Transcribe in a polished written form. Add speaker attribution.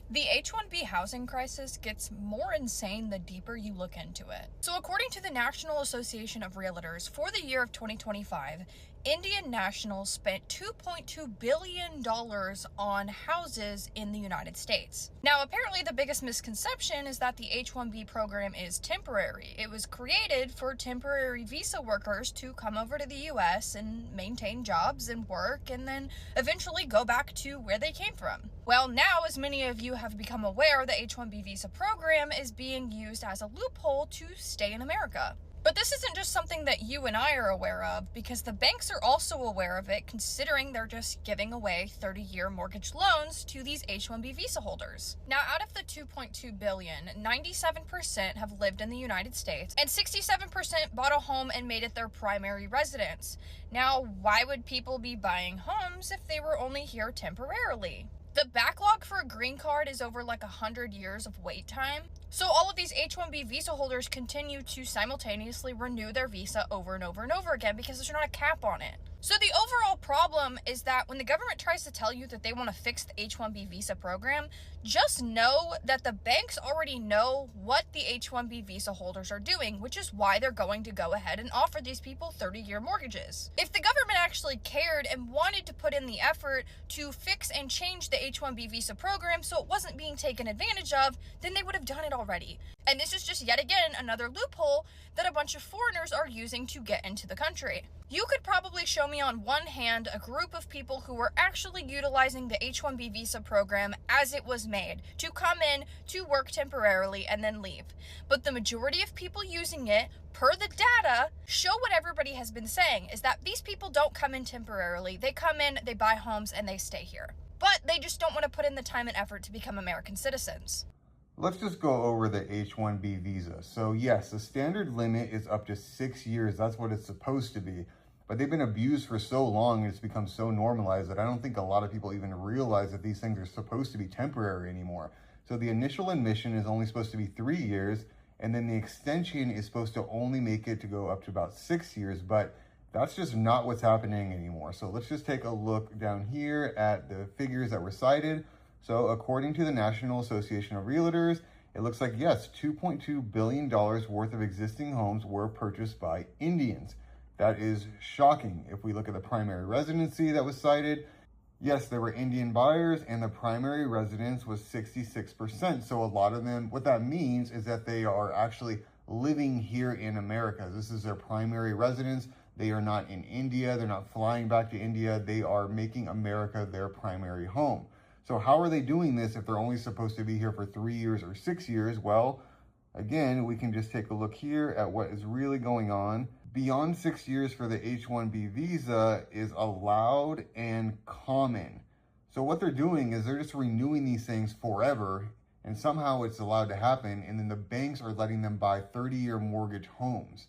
Speaker 1: The H-1B housing crisis gets more insane the deeper you look into it. So according to the National Association of Realtors, for the year of 2025, Indian nationals spent $2.2 billion on houses in the United States. Now, apparently the biggest misconception is that the H-1B program is temporary. It was created for temporary visa workers to come over to the US and maintain jobs and work and then eventually go back to where they came from. Well, now, as many of you have become aware, the H-1B visa program is being used as a loophole to stay in America. But this isn't just something that you and I are aware of, because the banks are also aware of it, considering they're just giving away 30-year mortgage loans to these H-1B visa holders. Now, out of the $2.2 billion, 97% have lived in the United States, and 67% bought a home and made it their primary residence. Now, why would people be buying homes if they were only here temporarily? The backlog for a green card is over like 100 years of wait time. So all of these H-1B visa holders continue to simultaneously renew their visa over and over and over again because there's not a cap on it. So the overall problem is that when the government tries to tell you that they want to fix the H-1B visa program, just know that the banks already know what the H-1B visa holders are doing, which is why they're going to go ahead and offer these people 30-year mortgages. If the government actually cared and wanted to put in the effort to fix and change the H-1B visa program so it wasn't being taken advantage of, then they would have done it already. And this is just yet again another loophole that a bunch of foreigners are using to get into the country. You could probably show me on one hand a group of people who were actually utilizing the H-1B visa program as it was made to come in to work temporarily and then leave. But the majority of people using it, per the data, show what everybody has been saying, is that these people don't come in temporarily. They come in, they buy homes, and they stay here. But they just don't want to put in the time and effort to become American citizens.
Speaker 2: Let's just go over the H-1B visa. So yes, the standard limit is up to 6 years. That's what it's supposed to be. But they've been abused for so long, and it's become so normalized that I don't think a lot of people even realize that these things are supposed to be temporary anymore. So the initial admission is only supposed to be 3 years, and then the extension is supposed to only make it to go up to about 6 years, but that's just not what's happening anymore. So let's just take a look down here at the figures that were cited. So according to the National Association of Realtors, it looks like, yes, $2.2 billion worth of existing homes were purchased by Indians. That is shocking. If we look at the primary residency that was cited, yes, there were Indian buyers and the primary residence was 66%. So a lot of them, what that means is that they are actually living here in America. This is their primary residence. They are not in India. They're not flying back to India. They are making America their primary home. So how are they doing this if they're only supposed to be here for 3 years or 6 years? Well, again, we can just take a look here at what is really going on. Beyond 6 years for the H-1B visa is allowed and common. So what they're doing is they're just renewing these things forever, and somehow it's allowed to happen, and then the banks are letting them buy 30-year mortgage homes.